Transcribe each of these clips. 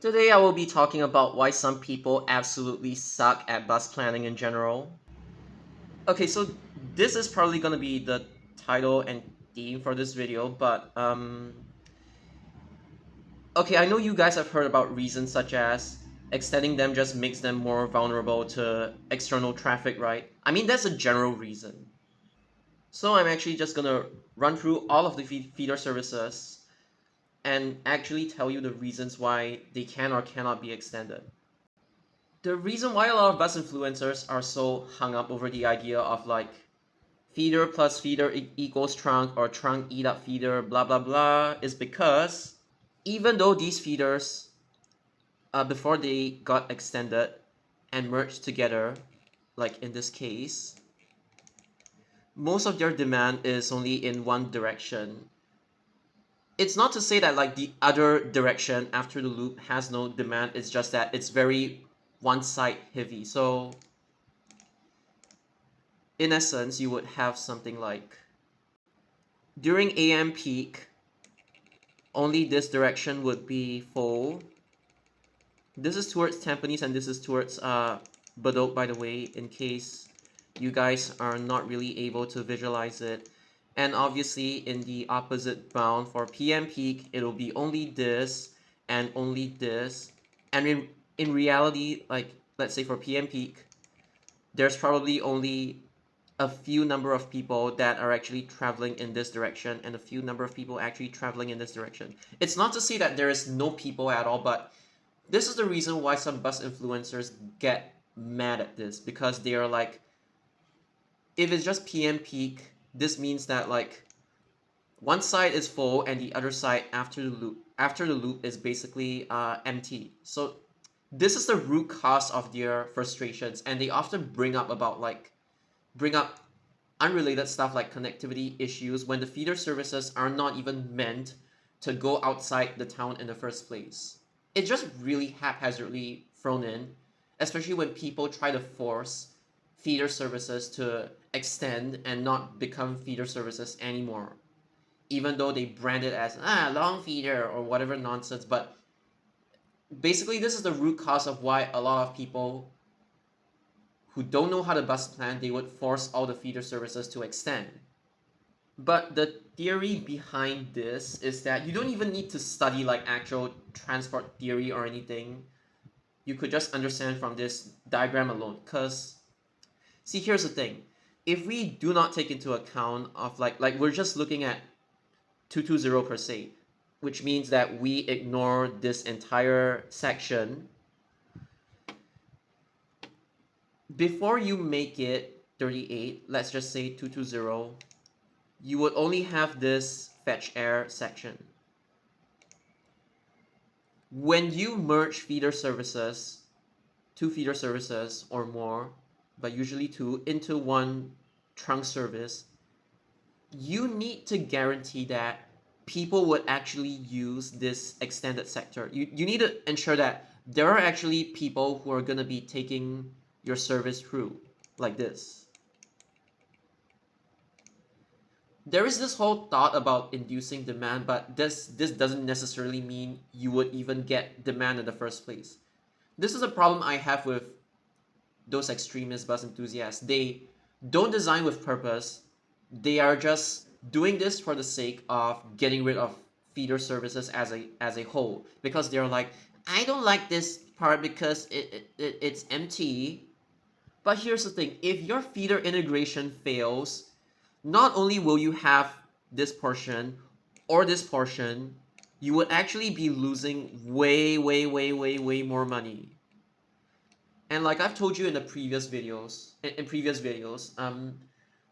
Today I will be talking about why some people absolutely suck at bus planning in general. Okay, so this is probably gonna be the title and theme for this video, but okay, I know you guys have heard about reasons such as extending them just makes them more vulnerable to external traffic, right? I mean, that's a general reason. So I'm actually just gonna run through all of the feeder services and actually tell you the reasons why they can or cannot be extended. The reason why a lot of bus influencers are so hung up over the idea of like feeder plus feeder equals trunk or trunk eat up feeder blah blah blah is because even though these feeders before they got extended and merged together, like in this case, most of their demand is only in one direction. It's not to say that like the other direction after the loop has no demand, it's just that it's very one side heavy. So in essence, you would have something like during AM peak, only this direction would be full. This is towards Tampines and this is towards Badok, by the way, in case you guys are not really able to visualize it. And obviously in the opposite bound for PM peak, it'll be only this and only this. And in reality, like let's say for PM peak, there's probably only a few number of people that are actually traveling in this direction and a few number of people actually traveling in this direction. It's not to say that there is no people at all, but this is the reason why some bus influencers get mad at this, because they are like, if it's just PM peak, this means that like one side is full and the other side after the loop is basically empty. So this is the root cause of their frustrations, and they often bring up unrelated stuff like connectivity issues when the feeder services are not even meant to go outside the town in the first place. It's just really haphazardly thrown in, especially when people try to force feeder services to extend and not become feeder services anymore, even though they brand it as long feeder or whatever nonsense. But basically, this is the root cause of why a lot of people who don't know how to bus plan, they would force all the feeder services to extend. But the theory behind this is that you don't even need to study like actual transport theory or anything. You could just understand from this diagram alone. Because, see, here's the thing. If we do not take into account of like we're just looking at 220 per se, which means that we ignore this entire section. Before you make it 38, let's just say 220, you would only have this fetch air section. When you merge feeder services, two feeder services or more, but usually two, into one trunk service, you need to guarantee that people would actually use this extended sector. You need to ensure that there are actually people who are going to be taking your service through, like this. There is this whole thought about inducing demand, but this doesn't necessarily mean you would even get demand in the first place. This is a problem I have with those extremist bus enthusiasts. They don't design with purpose. They are just doing this for the sake of getting rid of feeder services as a whole, because they're like, I don't like this part because it's empty. But here's the thing, if your feeder integration fails, not only will you have this portion or this portion, you would actually be losing way more money. And like I've told you in the previous videos,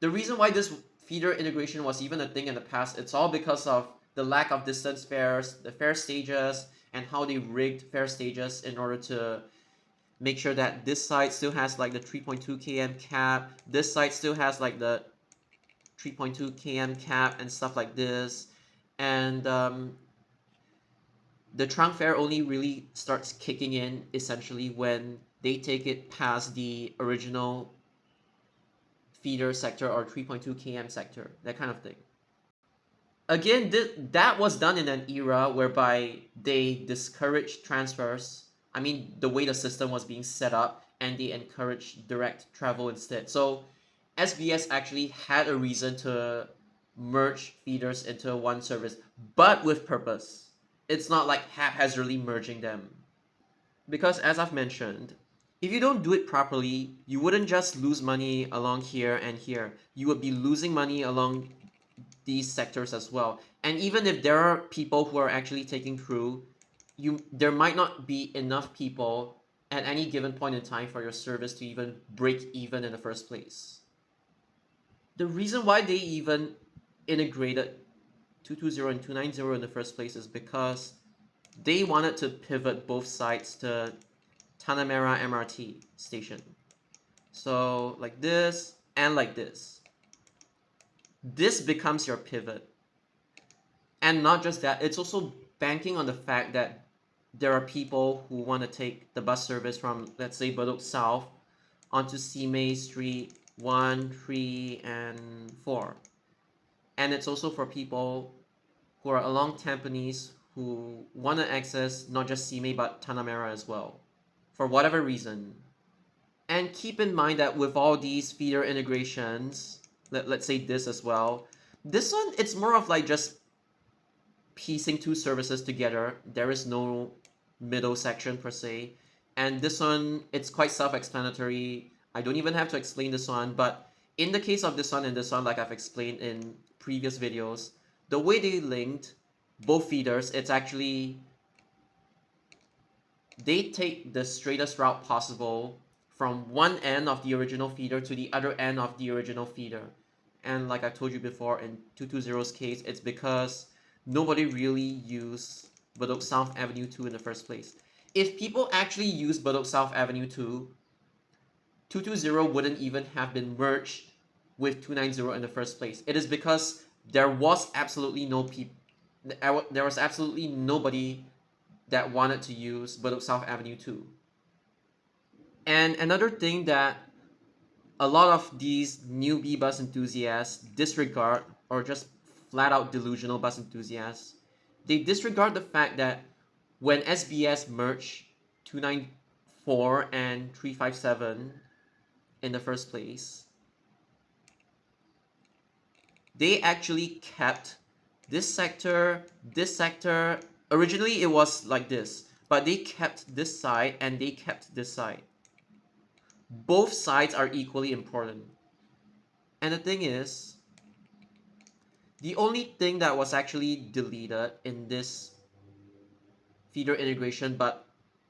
the reason why this feeder integration was even a thing in the past, it's all because of the lack of distance fares, the fare stages, and how they rigged fare stages in order to make sure that this side still has like the 3.2 km cap, this side still has like the 3.2 km cap and stuff like this. And the trunk fare only really starts kicking in essentially when they take it past the original feeder sector or 3.2 km sector, that kind of thing. again, that was done in an era whereby they discouraged transfers. I mean, the way the system was being set up, and they encouraged direct travel instead. So SBS actually had a reason to merge feeders into one service, but with purpose. It's not like haphazardly merging them. Because as I've mentioned, if you don't do it properly, you wouldn't just lose money along here and here. You would be losing money along these sectors as well. And even if there are people who are actually taking through, there might not be enough people at any given point in time for your service to even break even in the first place. The reason why they even integrated 220 and 290 in the first place is because they wanted to pivot both sides to Tanah Merah MRT station. So like this and like this. This becomes your pivot. And not just that, it's also banking on the fact that there are people who want to take the bus service from, let's say, Bedok South onto Simei Street 1, 3, and 4. And it's also for people who are along Tampines who want to access not just Simei but Tanah Merah as well, for whatever reason. And keep in mind that with all these feeder integrations, let's say this as well, this one, it's more of like just piecing two services together. There is no middle section per se. And this one, it's quite self-explanatory. I don't even have to explain this one, but in the case of this one and this one, like I've explained in previous videos, the way they linked both feeders, it's actually, they take the straightest route possible from one end of the original feeder to the other end of the original feeder. And like I told you before, in 220's case, it's because nobody really used Bedok South Avenue 2 in the first place. If people actually used Bedok South Avenue 2, 220 wouldn't even have been merged with 290 in the first place. It is because there was absolutely no people, there was absolutely nobody that wanted to use Bedok South Avenue 2. And another thing that a lot of these newbie bus enthusiasts disregard, or just flat out delusional bus enthusiasts, they disregard the fact that when SBS merged 294 and 357 in the first place, they actually kept this sector, this sector. Originally it was like this, but they kept this side and they kept this side. Both sides are equally important. And the thing is, the only thing that was actually deleted in this feeder integration, but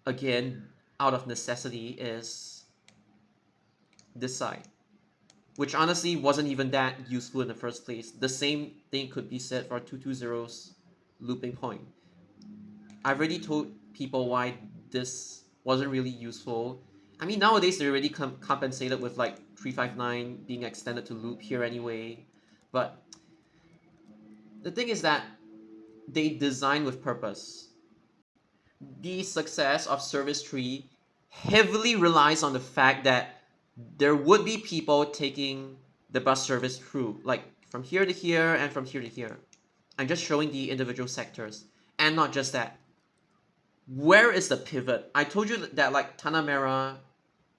again, out of necessity, is this side, which honestly wasn't even that useful in the first place. The same thing could be said for 220's looping point. I've already told people why this wasn't really useful. I mean, nowadays they're already compensated with like 359 being extended to loop here anyway. But the thing is that they design with purpose. The success of Service Tree heavily relies on the fact that there would be people taking the bus service through, like from here to here and from here to here. I'm just showing the individual sectors. And not just that. Where is the pivot? I told you that like Tanah Merah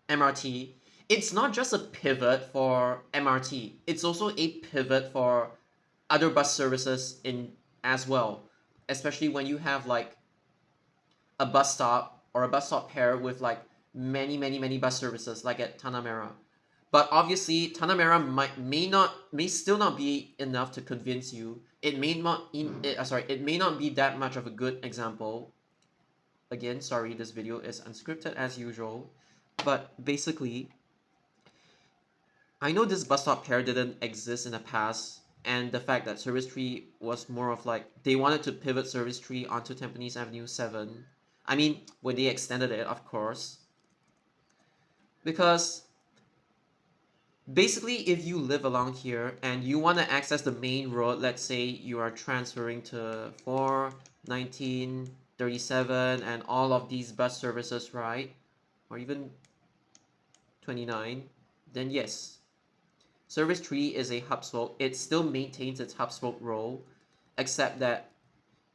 MRT, it's not just a pivot for MRT. It's also a pivot for other bus services in as well. Especially when you have like a bus stop or a bus stop pair with like many bus services like at Tanah Merah. But obviously Tanah Merah may still not be enough to convince you. It may not it may not be that much of a good example. Again, sorry, this video is unscripted as usual. But basically, I know this bus stop pair didn't exist in the past, and the fact that Service Tree was more of like, they wanted to pivot Service Tree onto Tampines Avenue 7. I mean, when they extended it, of course. Because basically, if you live along here and you want to access the main road, let's say you are transferring to 4, 19, 37, and all of these bus services, right? Or even 29, then yes, Service Tree is a hub spoke. It still maintains its hub spoke role. except that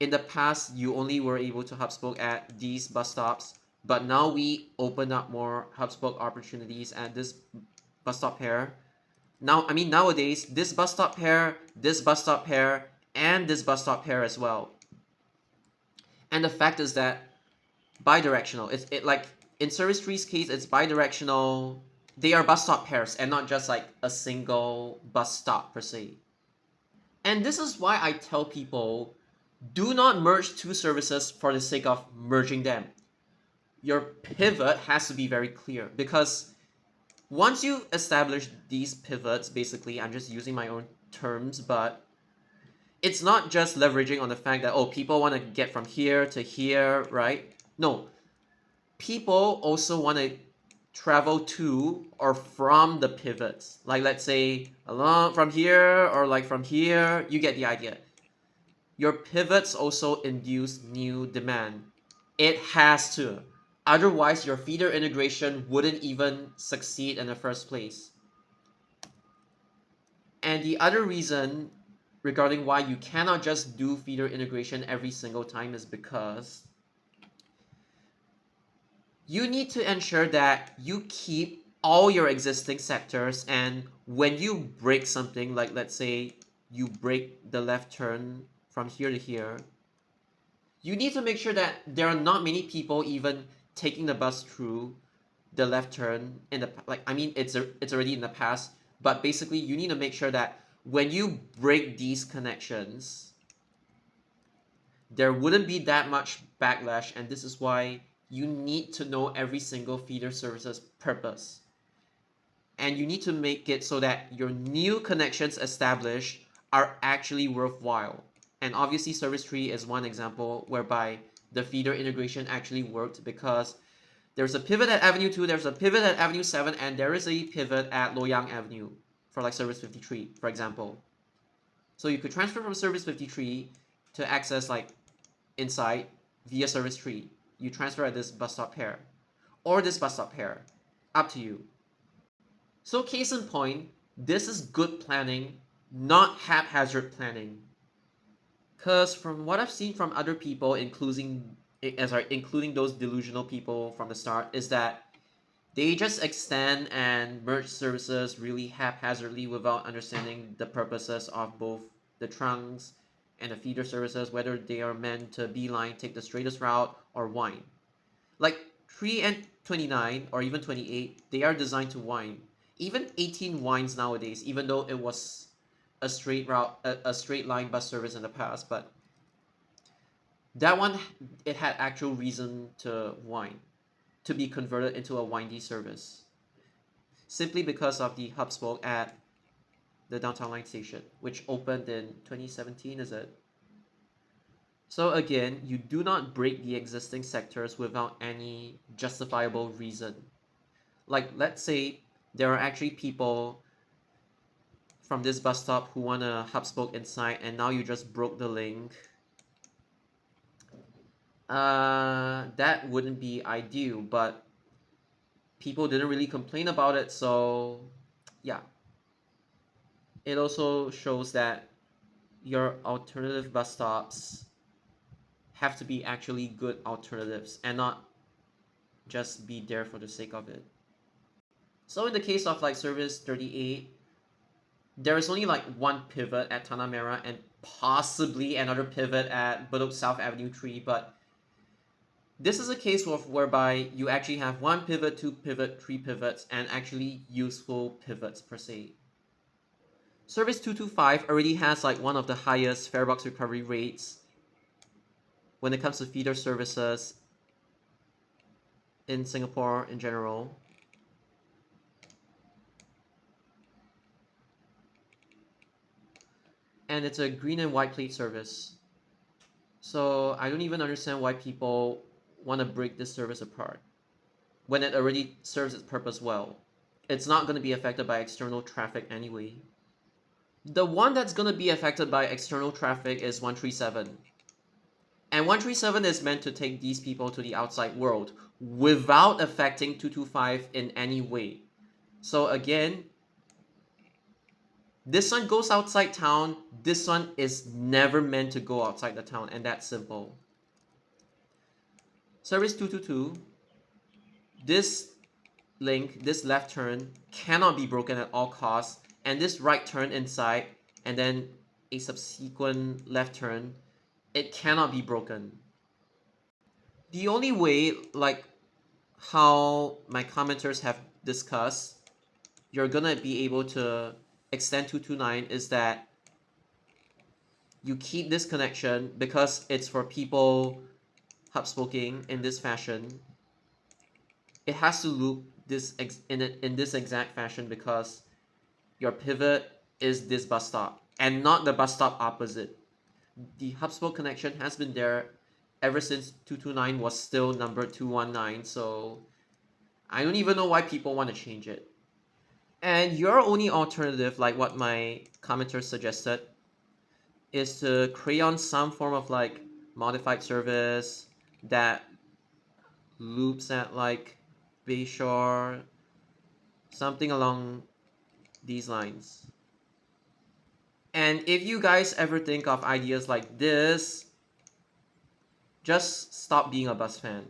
in the past you only were able to hub spoke at these bus stops, but now we open up more hub spoke opportunities at this bus stop pair. Nowadays, this bus stop pair, this bus stop pair, and this bus stop pair as well. And the fact is that bidirectional. It like in service tree's case, it's bidirectional. They are bus stop pairs and not just like a single bus stop per se. And this is why I tell people, do not merge two services for the sake of merging them. Your pivot has to be very clear, because once you establish these pivots, basically, I'm just using my own terms, but it's not just leveraging on the fact that, oh, people want to get from here to here, right? No, people also want to travel to or from the pivots. Like, let's say along from here or like from here, you get the idea. Your pivots also induce new demand. It has to. Otherwise, your feeder integration wouldn't even succeed in the first place. And the other reason regarding why you cannot just do feeder integration every single time is because you need to ensure that you keep all your existing sectors, and when you break something, like let's say you break the left turn from here to here, you need to make sure that there are not many people even taking the bus through the left turn in the, like, I mean, it's already in the past, but basically you need to make sure that when you break these connections, there wouldn't be that much backlash. And this is why you need to know every single feeder service's purpose, and you need to make it so that your new connections established are actually worthwhile. And obviously service tree is one example whereby the feeder integration actually worked, because there's a pivot at Avenue 2, there's a pivot at Avenue 7, and there is a pivot at Loyang Avenue for like Service 53, for example. So you could transfer from Service 53 to access like inside via Service tree. You transfer at this bus stop pair or this bus stop pair. Up to you. So case in point, this is good planning, not haphazard planning. Because from what I've seen from other people, including those delusional people from the start, is that they just extend and merge services really haphazardly without understanding the purposes of both the trunks and the feeder services, whether they are meant to beeline, take the straightest route, or wind. Like 3 and 29 or even 28, they are designed to wind. Even 18 winds nowadays, even though it was a straight route, a straight line bus service in the past, but that one, it had actual reason to wind, to be converted into a windy service, simply because of the hub spoke at the downtown line station, which opened in 2017, is it? So again, you do not break the existing sectors without any justifiable reason. Like, let's say there are actually people from this bus stop who want a hub spoke inside, and now you just broke the link. That wouldn't be ideal, but people didn't really complain about it, so yeah. It also shows that your alternative bus stops have to be actually good alternatives and not just be there for the sake of it. So in the case of like service 38, there is only like one pivot at Tanah Merah and possibly another pivot at Bedok South Avenue 3, but this is a case whereby you actually have one pivot, two pivot, three pivots, and actually useful pivots per se. Service 225 already has like one of the highest farebox recovery rates when it comes to feeder services in Singapore in general. And it's a green and white plate service. So I don't even understand why people want to break this service apart when it already serves its purpose well. It's not going to be affected by external traffic anyway. The one that's going to be affected by external traffic is 137. And 137 is meant to take these people to the outside world without affecting 225 in any way. So again, This one goes outside town. This one is never meant to go outside the town, and that's simple. Service 222, this link, this left turn, cannot be broken at all costs, and this right turn inside, and then a subsequent left turn, it cannot be broken. The only way, like how my commenters have discussed, you're gonna be able to extend 229 is that you keep this connection because it's for people hub spoking in this fashion. It has to loop this in this exact fashion because your pivot is this bus stop and not the bus stop opposite. The hub spoke connection has been there ever since 229 was still number 219, so I don't even know why people want to change it. And your only alternative, like what my commenter suggested, is to create on some form of like modified service that loops at like Bayshore, something along these lines. And if you guys ever think of ideas like this, just stop being a bus fan.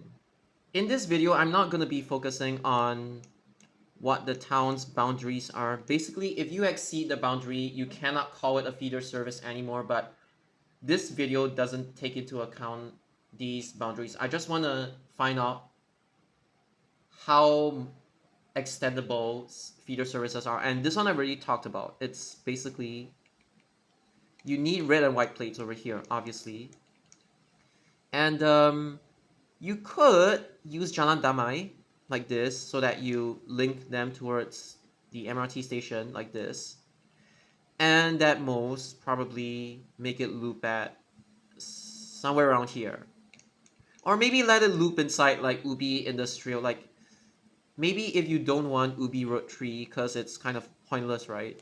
In this video, I'm not going to be focusing on what the town's boundaries are. Basically, if you exceed the boundary, you cannot call it a feeder service anymore, but this video doesn't take into account these boundaries. I just want to find out how extendable feeder services are, and this one I already talked about. It's basically you need red and white plates over here, obviously, and you could use Jalan Damai like this so that you link them towards the MRT station like this, and at most probably make it loop at somewhere around here, or maybe let it loop inside like Ubi Industrial. Like maybe if you don't want Ubi Road 3 because it's kind of pointless, right?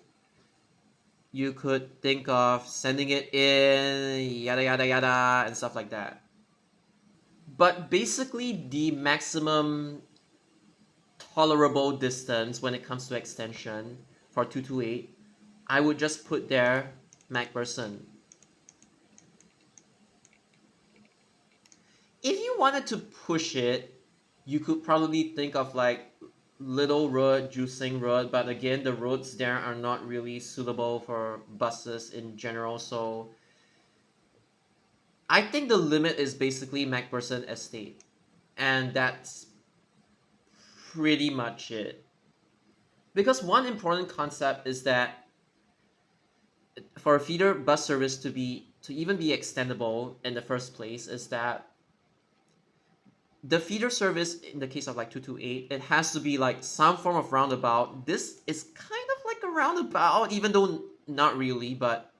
You could think of sending it in, yada yada yada, and stuff like that. But basically, the maximum tolerable distance when it comes to extension for 228, I would just put there MacPherson. If you wanted to push it, you could probably think of like Little Road, Juicing Road, but again, the roads there are not really suitable for buses in general, so I think the limit is basically MacPherson Estate, and that's pretty much it. Because one important concept is that for a feeder bus service to even be extendable in the first place is that the feeder service in the case of like 228, it has to be like some form of roundabout. This is kind of like a roundabout, even though not really, but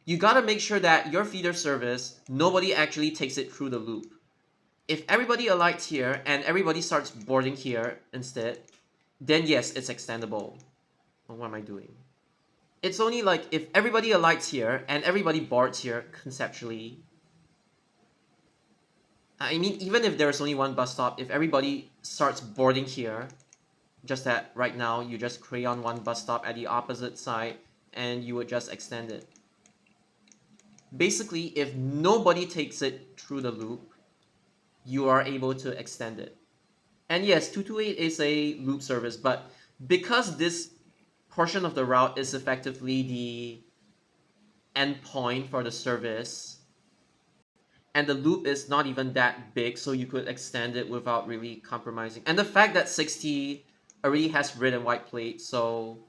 you gotta make sure that your feeder service, nobody actually takes it through the loop. If everybody alights here and everybody starts boarding here instead, then yes, it's extendable. Well, what am I doing? It's only like if everybody alights here and everybody boards here conceptually. I mean, even if there's only one bus stop, if everybody starts boarding here, just that right now you just create on one bus stop at the opposite side and you would just extend it. Basically, if nobody takes it through the loop, you are able to extend it. And yes, 228 is a loop service, but because this portion of the route is effectively the endpoint for the service, and the loop is not even that big, so you could extend it without really compromising. And the fact that 60 already has red and white plates, so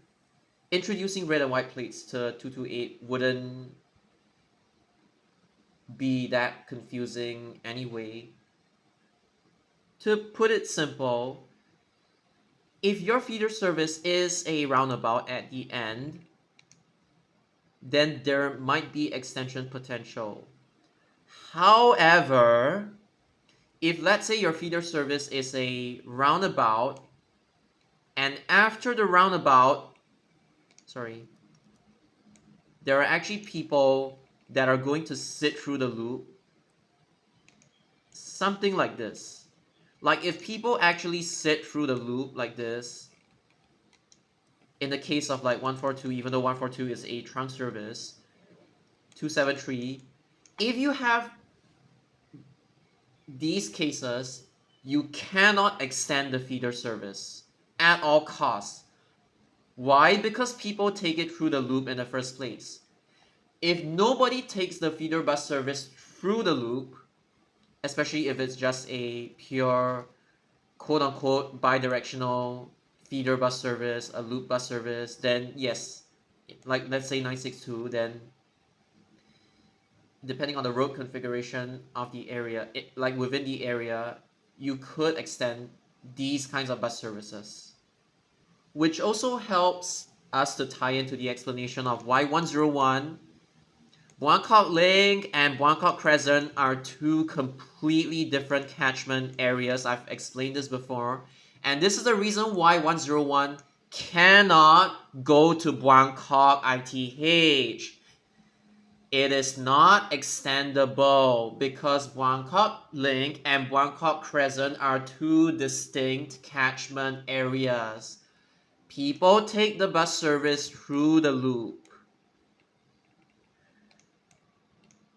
introducing red and white plates to 228 wouldn't be that confusing anyway. To put it simple, if your feeder service is a roundabout at the end, then there might be extension potential. However, if let's say your feeder service is a roundabout, and after the roundabout, there are actually people that are going to sit through the loop, something like this. Like if people actually sit through the loop like this, in the case of like 142, even though 142 is a trunk service, 273, if you have these cases, you cannot extend the feeder service at all costs. Why? Because people take it through the loop in the first place. If nobody takes the feeder bus service through the loop, especially if it's just a pure quote-unquote bi-directional feeder bus service, a loop bus service, then yes, like let's say 962, then depending on the road configuration of the area, like within the area, you could extend these kinds of bus services, which also helps us to tie into the explanation of why 101, Buangkok Link and Buangkok Crescent are two completely different catchment areas. I've explained this before. And this is the reason why 101 cannot go to Buangkok ITH. It is not extendable because Buangkok Link and Buangkok Crescent are two distinct catchment areas. People take the bus service through the loop.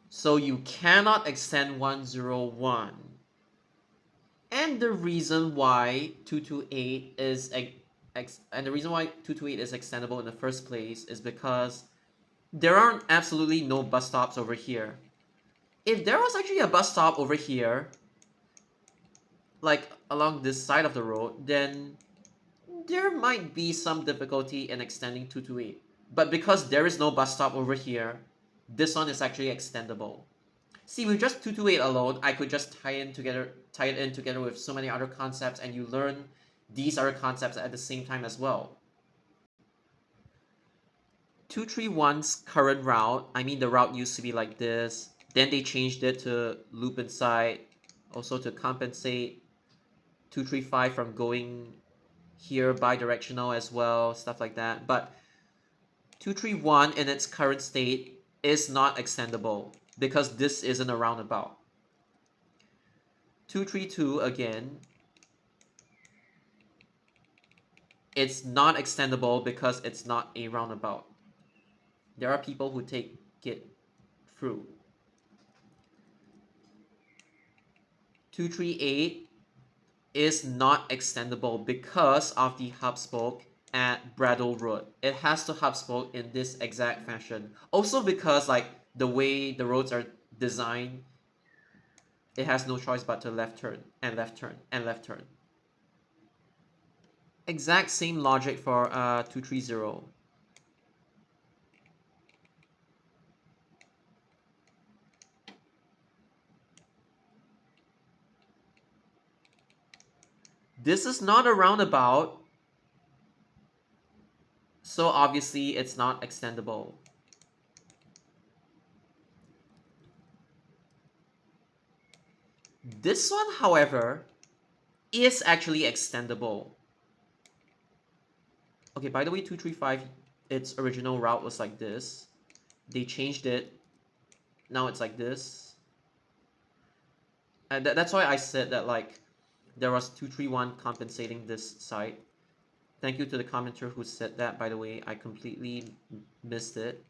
So you cannot extend 101. And the reason why 228 is extendable in the first place is because there are absolutely no bus stops over here. If there was actually a bus stop over here, like along this side of the road, then there might be some difficulty in extending 228. But because there is no bus stop over here, this one is actually extendable. See, with just 228 alone, I could just tie it in together with so many other concepts, and you learn these other concepts at the same time as well. 231's current route, I mean the route used to be like this, then they changed it to loop inside, also to compensate 235 from going here bi-directional as well, stuff like that. But 231 in its current state is not extendable because this isn't a roundabout. 232 again, it's not extendable because it's not a roundabout. There are people who take it through. 238 is not extendable because of the hub spoke at Bradle Road. It has to hub spoke in this exact fashion. Also because like the way the roads are designed, it has no choice but to left turn and left turn and left turn. Exact same logic for 230. This is not a roundabout, so obviously it's not extendable. This one, however, is actually extendable. Okay, by the way, 235, its original route was like this. They changed it. Now it's like this. And that's why I said that like there was 231 compensating this side. Thank you to the commenter who said that, by the way. I completely missed it.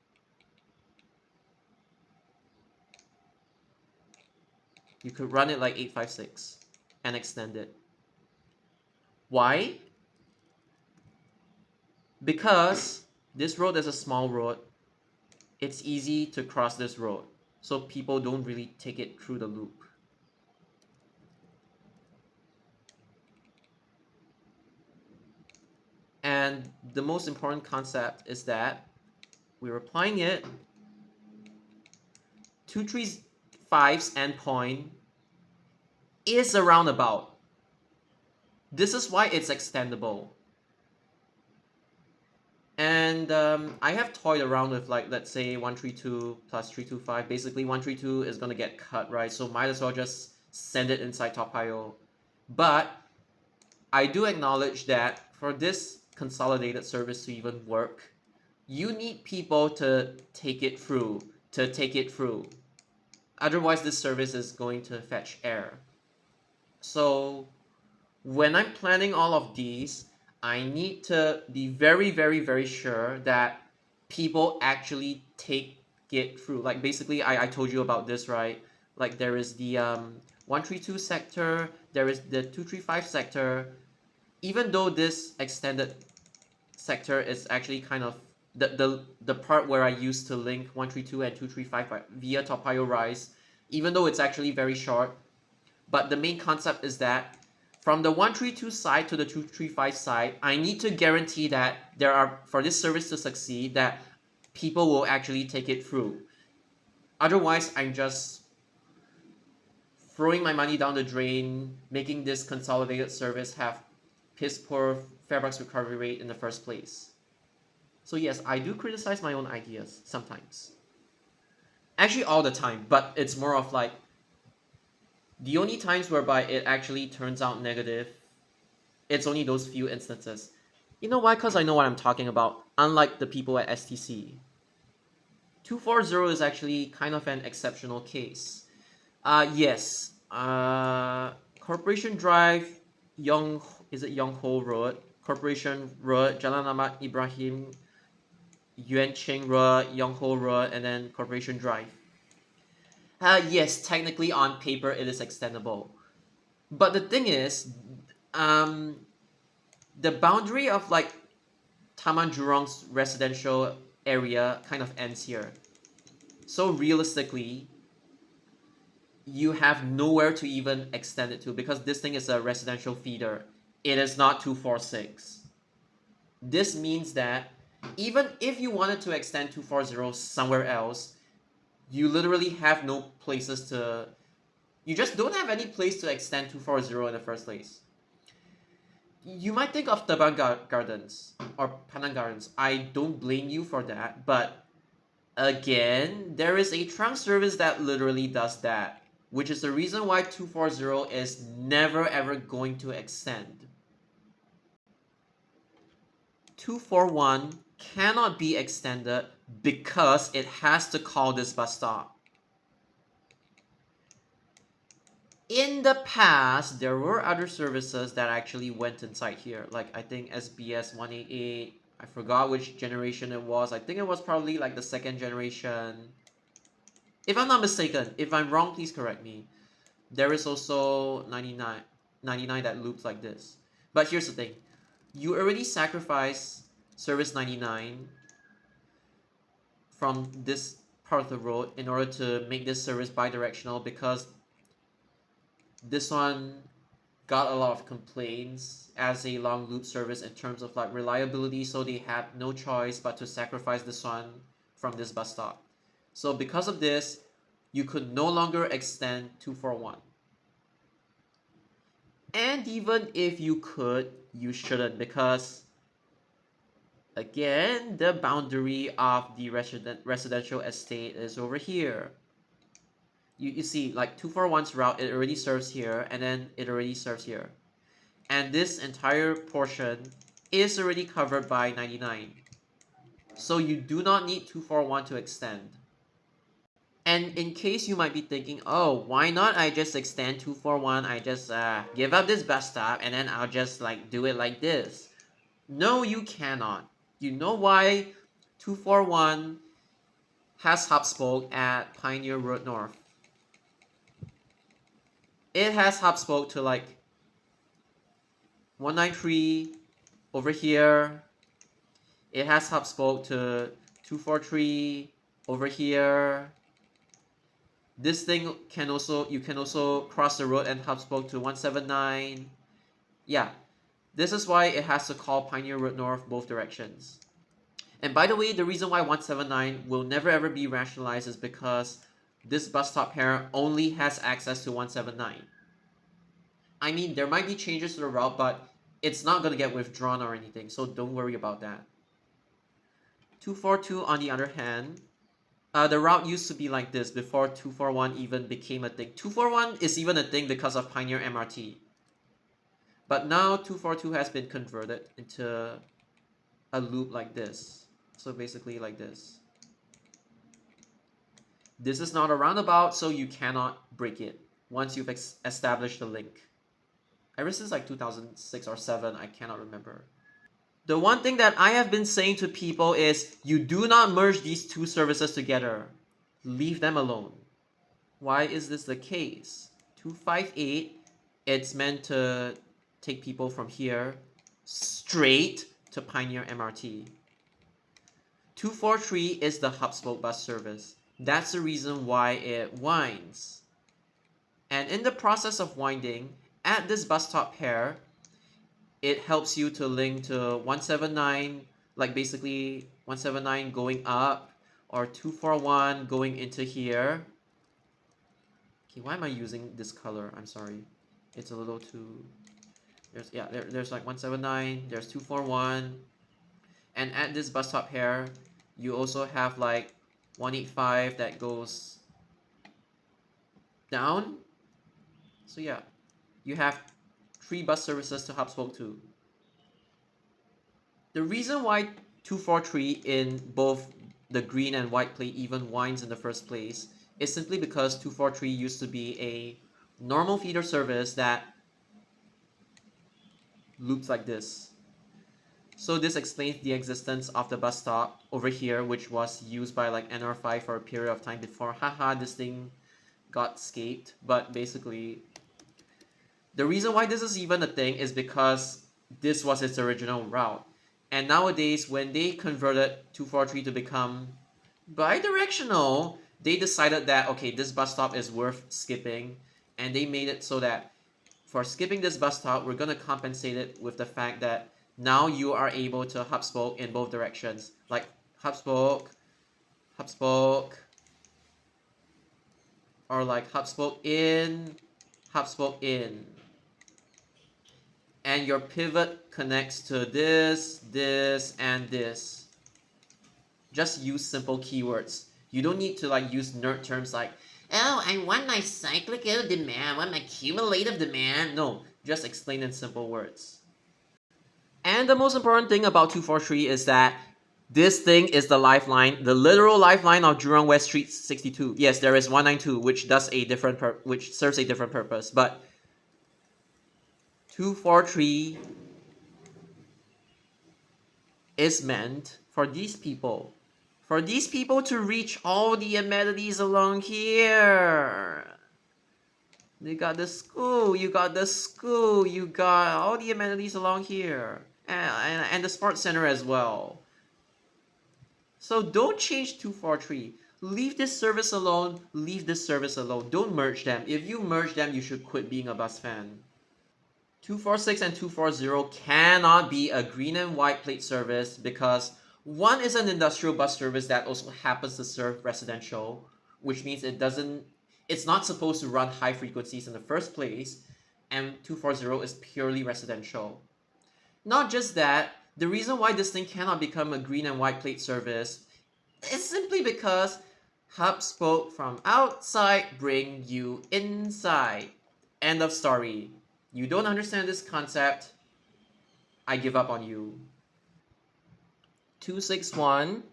You could run it like 856 and extend it. Why? Because this road is a small road. It's easy to cross this road, so people don't really take it through the loop. And the most important concept is that we're applying it. 235's endpoint is a roundabout. This is why it's extendable. And I have toyed around with like, let's say 132 plus 325. Basically 132 is gonna get cut, right? So might as well just send it inside Topayo. But I do acknowledge that for this consolidated service to even work, you need people to take it through, Otherwise this service is going to fetch error. So when I'm planning all of these, I need to be very, very, very sure that people actually take it through. Like basically, I told you about this, right? Like there is the 132 sector, there is the 235 sector. Even though this extended sector is actually kind of the part where I used to link 132 and 235 via Toa Payoh Rise, even though it's actually very short, but the main concept is that from the 132 side to the 235 side, I need to guarantee that for this service to succeed, that people will actually take it through. Otherwise, I'm just throwing my money down the drain, making this consolidated service have piss poor Fairbox recovery rate in the first place. So yes, I do criticize my own ideas sometimes. Actually, all the time, but it's more of like the only times whereby it actually turns out negative, it's only those few instances. You know why? Because I know what I'm talking about, unlike the people at STC. 240 is actually kind of an exceptional case. Yes. Corporation Drive, is it Yongho Road? Corporation Road, Jalan Ahmad Ibrahim, Yuanqing Road, Yongho Road, and then Corporation Drive. Yes, technically on paper it is extendable. But the thing is, the boundary of like Taman Jurong's residential area kind of ends here. So realistically, you have nowhere to even extend it to because this thing is a residential feeder. It is not 246. This means that even if you wanted to extend 240 somewhere else, you literally have no places to... You just don't have any place to extend 240 in the first place. You might think of Taban Gardens or Panang Gardens. I don't blame you for that, but again, there is a trunk service that literally does that, which is the reason why 240 is never ever going to extend. 241 cannot be extended because it has to call this bus stop. In the past, there were other services that actually went inside here, like I think SBS 188. I forgot which generation it was. I think it was probably like the second generation. If I'm not mistaken, if I'm wrong, please correct me. There is also 99 that loops like this. But here's the thing. You already sacrifice service 99 from this part of the road in order to make this service bidirectional because this one got a lot of complaints as a long loop service in terms of like reliability, so they had no choice but to sacrifice this one from this bus stop. So because of this, you could no longer extend 241. And even if you could, you shouldn't because again, the boundary of the residential estate is over here. You see, like 241's route, it already serves here, and then it already serves here. And this entire portion is already covered by 99. So you do not need 241 to extend. And in case you might be thinking, oh, why not I just extend 241, I just give up this bus stop, and then I'll just like do it like this. No, you cannot. You know why 241 has hub spoke at Pioneer Road North? It has hub spoke to like 193 over here. It has hub spoke to 243 over here. This thing you can also cross the road and hub spoke to 179. Yeah, this is why it has to call Pioneer Road North both directions. And by the way, the reason why 179 will never ever be rationalized is because this bus stop pair only has access to 179. I mean, there might be changes to the route, but it's not going to get withdrawn or anything, so don't worry about that. 242, on the other hand, the route used to be like this before 241 even became a thing. 241 is even a thing because of Pioneer MRT. But now 242 has been converted into a loop like this. So basically like this. This is not a roundabout, so you cannot break it once you've established the link. Ever since like 2006 or 7, I cannot remember. The one thing that I have been saying to people is you do not merge these two services together. Leave them alone. Why is this the case? 258, it's meant to take people from here straight to Pioneer MRT. 243 is the hub spoke bus service. That's the reason why it winds. And in the process of winding, at this bus stop pair, it helps you to link to 179, like basically 179 going up, or 241 going into here. Okay, why am I using this color? I'm sorry. It's a little too... There's like 179, there's 241. And at this bus stop here, you also have like 185 that goes down. So yeah, you have 3 bus services to hub spoke 2. The reason why 243 in both the green and white plate even winds in the first place is simply because 243 used to be a normal feeder service that loops like this. So this explains the existence of the bus stop over here, which was used by like NR5 for a period of time before, haha, this thing got scaped. But basically, the reason why this is even a thing is because this was its original route. And nowadays, when they converted 243 to become bidirectional, they decided that, okay, this bus stop is worth skipping. And they made it so that for skipping this bus stop, we're going to compensate it with the fact that now you are able to hub spoke in both directions. Like hub spoke, or like hub spoke in, and your pivot connects to this, this, and this. Just use simple keywords. You don't need to like use nerd terms like, oh, I want my cyclical demand, I want my cumulative demand. No, just explain in simple words. And the most important thing about 243 is that this thing is the lifeline, the literal lifeline of Jurong West Street 62. Yes, there is 192, which does a different which serves a different purpose, but 243 is meant for these people. For these people to reach all the amenities along here. You got the school, you got all the amenities along here. And the sports center as well. So don't change 243. Leave this service alone, leave this service alone. Don't merge them. If you merge them, you should quit being a bus fan. 246 and 240 cannot be a green and white plate service because one is an industrial bus service that also happens to serve residential, which means it's not supposed to run high frequencies in the first place, and 240 is purely residential. Not just that, the reason why this thing cannot become a green and white plate service is simply because hub spoke from outside bring you inside. End of story. You don't understand this concept, I give up on you. 261,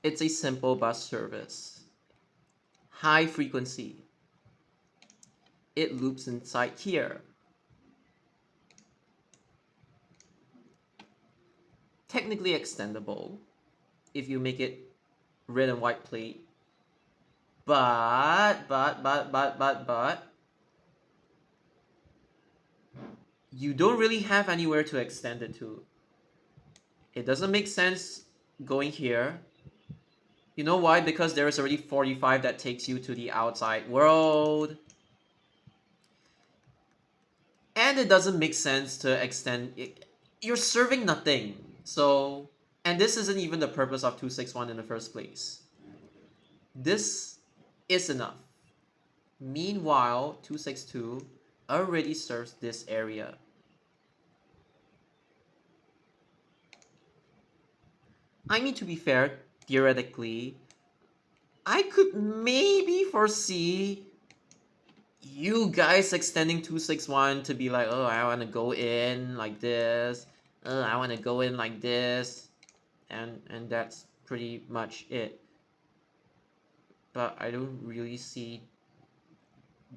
it's a simple bus service. High frequency. It loops inside here. Technically extendable if you make it red and white plate. But you don't really have anywhere to extend it to. It doesn't make sense going here. You know why? Because there is already 45 that takes you to the outside world. And it doesn't make sense to extend it. You're serving nothing. So, and this isn't even the purpose of 261 in the first place. This is enough. Meanwhile, 262 already serves this area. I mean, to be fair, theoretically, I could maybe foresee you guys extending 261 to be like, oh, I want to go in like this. I want to go in like this. And that's pretty much it. But I don't really see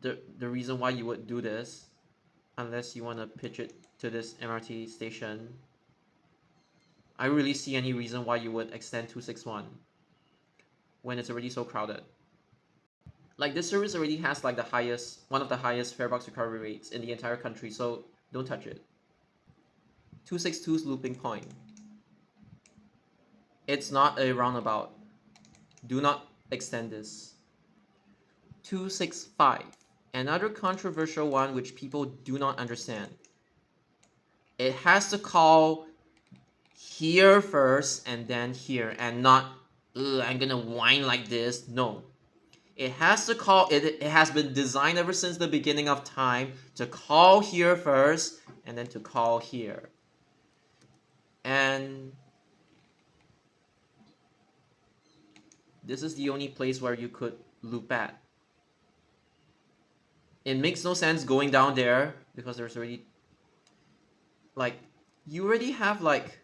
the reason why you would do this unless you want to pitch it to this MRT station, I don't really see any reason why you would extend 261 when it's already so crowded. Like, this service already has like one of the highest fare box recovery rates in the entire country, so don't touch it. 262's looping point. It's not a roundabout. Do not extend this. 265. Another controversial one which people do not understand. It has to call here first and then here, and not, I'm gonna whine like this. No. It has to call, it has been designed ever since the beginning of time to call here first and then to call here. And this is the only place where you could loop at. It makes no sense going down there because there's already, like, you already have like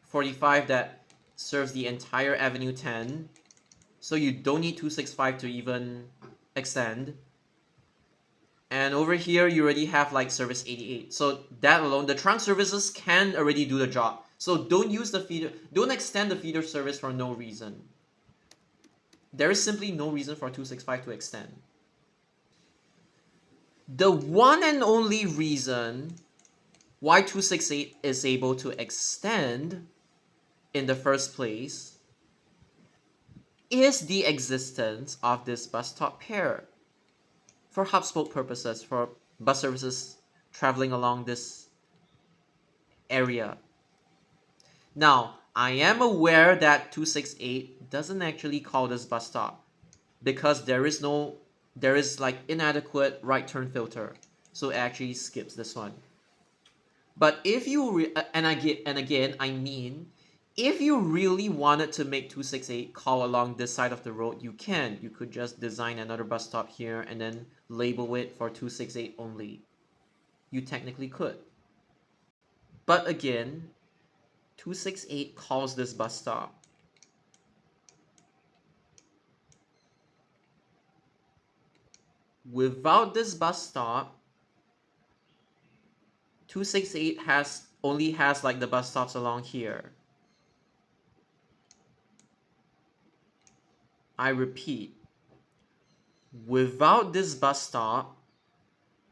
45 that serves the entire Avenue 10, so you don't need 265 to even extend. And over here you already have like service 88, so that alone, the trunk services can already do the job. So don't use the feeder, don't extend the feeder service for no reason. There is simply no reason for 265 to extend. The one and only reason why 268 is able to extend in the first place is the existence of this bus stop pair. For hub spoke purposes, for bus services traveling along this area. Now, I am aware that 268 doesn't actually call this bus stop because there is like inadequate right turn filter, so it actually skips this one. But if you I mean, if you really wanted to make 268 call along this side of the road, you can. You could just design another bus stop here and then label it for 268 only. You technically could. But again, 268 calls this bus stop. Without this bus stop, 268 only has like the bus stops along here. I repeat, without this bus stop,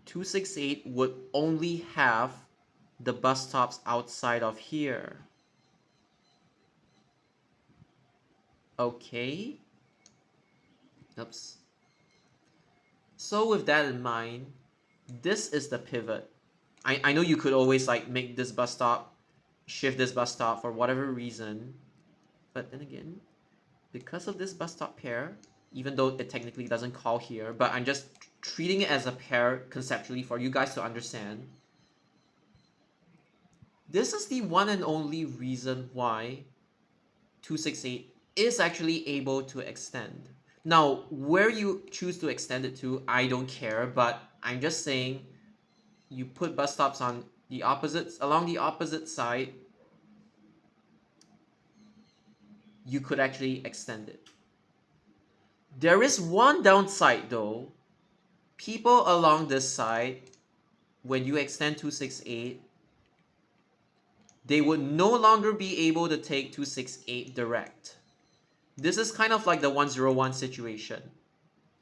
268 would only have the bus stops outside of here. Okay. Oops. So with that in mind, this is the pivot. I know you could always like make this bus stop, shift this bus stop for whatever reason, but then again, because of this bus stop pair, even though it technically doesn't call here, but I'm just treating it as a pair conceptually for you guys to understand. This is the one and only reason why 268 is actually able to extend. Now, where you choose to extend it to, I don't care, but I'm just saying you put bus stops on along the opposite side, you could actually extend it. There is one downside though. People along this side, when you extend 268, they would no longer be able to take 268 direct. This is kind of like the 101 situation.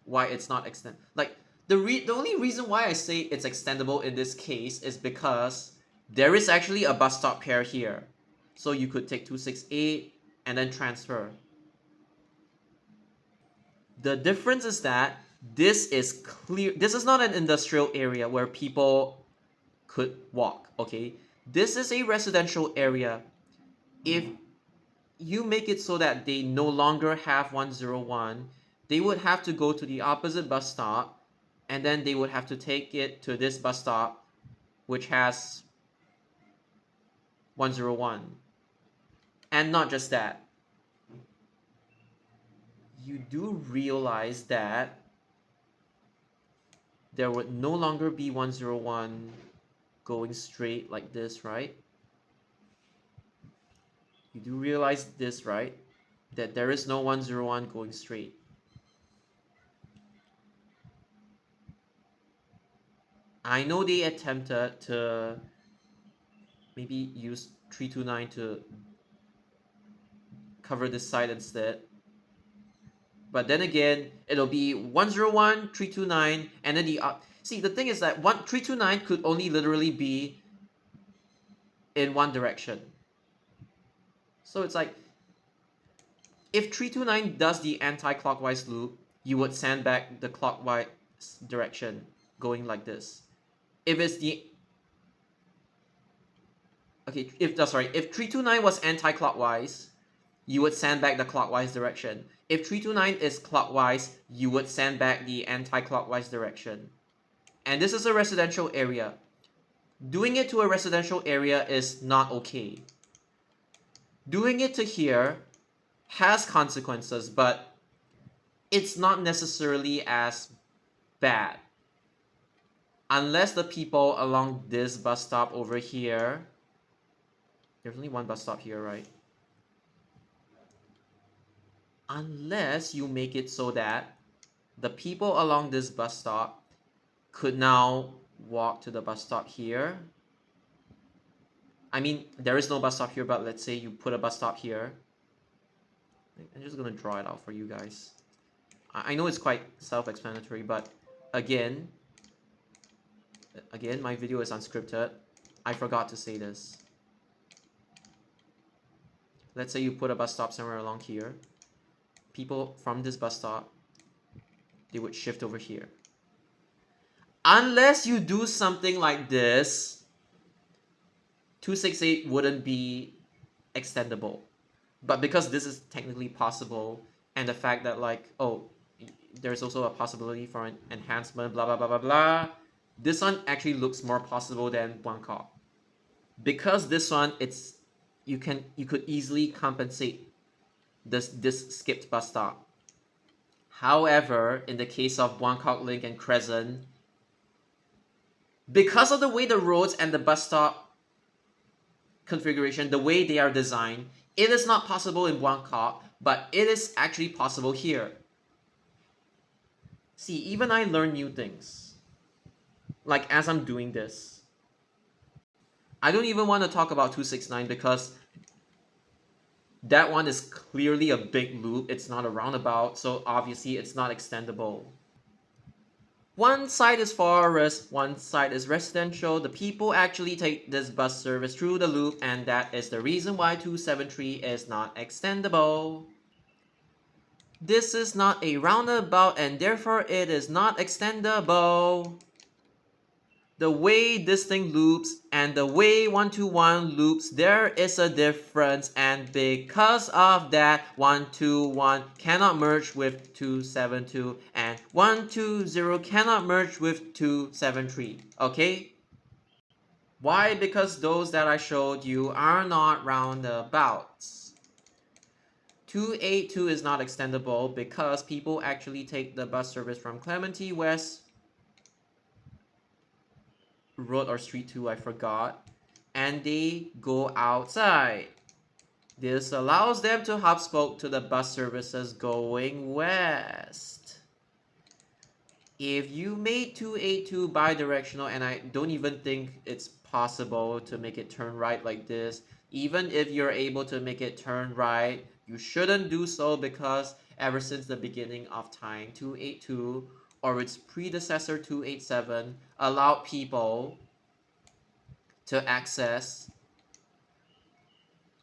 Why it's not extend, like the only reason why I say it's extendable in this case is because there is actually a bus stop pair here. So you could take 268 and then transfer. The difference is that this is clear. This is not an industrial area where people could walk, okay? This is a residential area. If you make it so that they no longer have 101, they would have to go to the opposite bus stop, and then they would have to take it to this bus stop, which has 101. And not just that, you do realize that there would no longer be 101 going straight like this, right? You do realize this, right? That there is no 101 going straight. I know they attempted to maybe use 329 to cover this side instead. But then again, it'll be 101, 329, and then see, the thing is that 329 could only literally be in one direction. So it's like, if 329 does the anti-clockwise loop, you would sandbag the clockwise direction going like this. If it's the okay, if 329 was anti-clockwise, you would sandbag the clockwise direction. If 329 is clockwise, you would sandbag the anti-clockwise direction. And this is a residential area. Doing it to a residential area is not okay. Doing it to here has consequences, but it's not necessarily as bad. Unless the people along this bus stop over here, there's only one bus stop here, right? Unless you make it so that the people along this bus stop could now walk to the bus stop here. I mean, there is no bus stop here, but let's say you put a bus stop here. I'm just gonna draw it out for you guys. I know it's quite self-explanatory, but again, my video is unscripted. I forgot to say this. Let's say you put a bus stop somewhere along here. People from this bus stop, they would shift over here. Unless you do something like this, 268 wouldn't be extendable. But because this is technically possible, and the fact that like, oh, there's also a possibility for an enhancement, blah blah blah blah blah, this one actually looks more possible than Buangkok. Because this one, you could easily compensate this skipped bus stop. However, in the case of Buangkok Link and Crescent, because of the way the roads and the bus stop configuration, the way they are designed, it is not possible in Buangkok, but it is actually possible here. See, even I learn new things. Like as I'm doing this. I don't even want to talk about 269 because that one is clearly a big loop. It's not a roundabout, so obviously it's not extendable. One side is forest, one side is residential. The people actually take this bus service through the loop, and that is the reason why 273 is not extendable. This is not a roundabout, and therefore it is not extendable. The way this thing loops and the way 121 loops, there is a difference, and because of that, 121 cannot merge with 272 and 120 cannot merge with 273. Okay? Why? Because those that I showed you are not roundabouts. 282 is not extendable because people actually take the bus service from Clementi West Road or Street 2, I forgot, and they go outside. This allows them to hub spoke to the bus services going west. If you made 282 bidirectional, and I don't even think it's possible to make it turn right like this, even if you're able to make it turn right, you shouldn't do so because ever since the beginning of time, 282 or its predecessor 287 allowed people to access.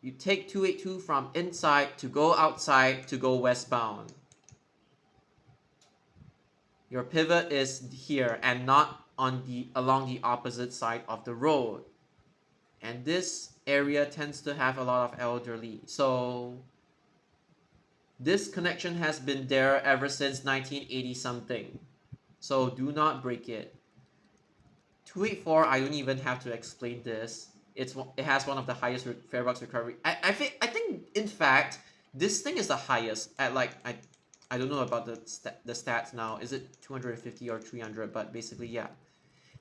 You take 282 from inside to go outside to go westbound. Your pivot is here and not along the opposite side of the road. And this area tends to have a lot of elderly. So this connection has been there ever since 1980 something. So do not break it. 284, I don't even have to explain this. It has one of the highest farebox recovery. I think in fact this thing is the highest at like I don't know about the stats now. Is it 250 or 300? But basically, yeah.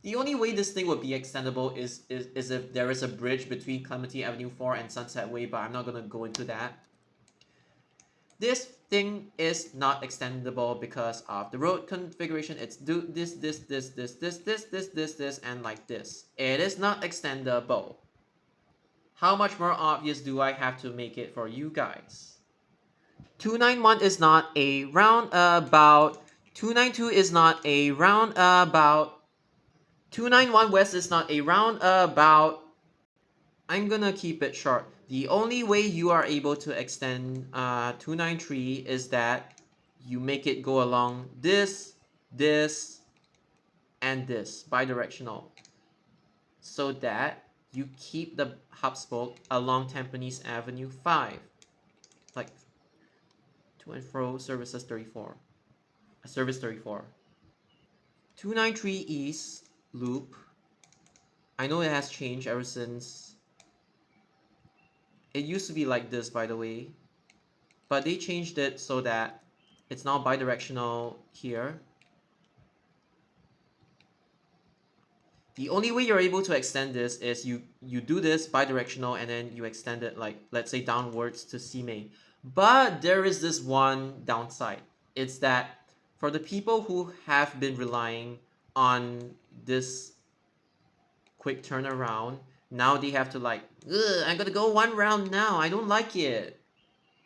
The only way this thing would be extendable is if there is a bridge between Clementi Avenue 4 and Sunset Way, but I'm not gonna go into that. This thing is not extendable because of the road configuration. It's do this, and like this. It is not extendable. How much more obvious do I have to make it for you guys? 291 is not a roundabout. 292 is not a roundabout. 291 west is not a roundabout. I'm gonna keep it short. The only way you are able to extend 293 is that you make it go along this, this, and this, bidirectional, so that you keep the hub spoke along Tampines Avenue 5, like to and fro services 34, service 34. 293 East loop. I know it has changed ever since. It used to be like this, by the way, but they changed it so that it's now bidirectional here. The only way you're able to extend this is you do this bidirectional and then you extend it, like, let's say downwards to Simei. But there is this one downside. It's that for the people who have been relying on this quick turnaround, now they have to like, I'm gonna go one round now. I don't like it.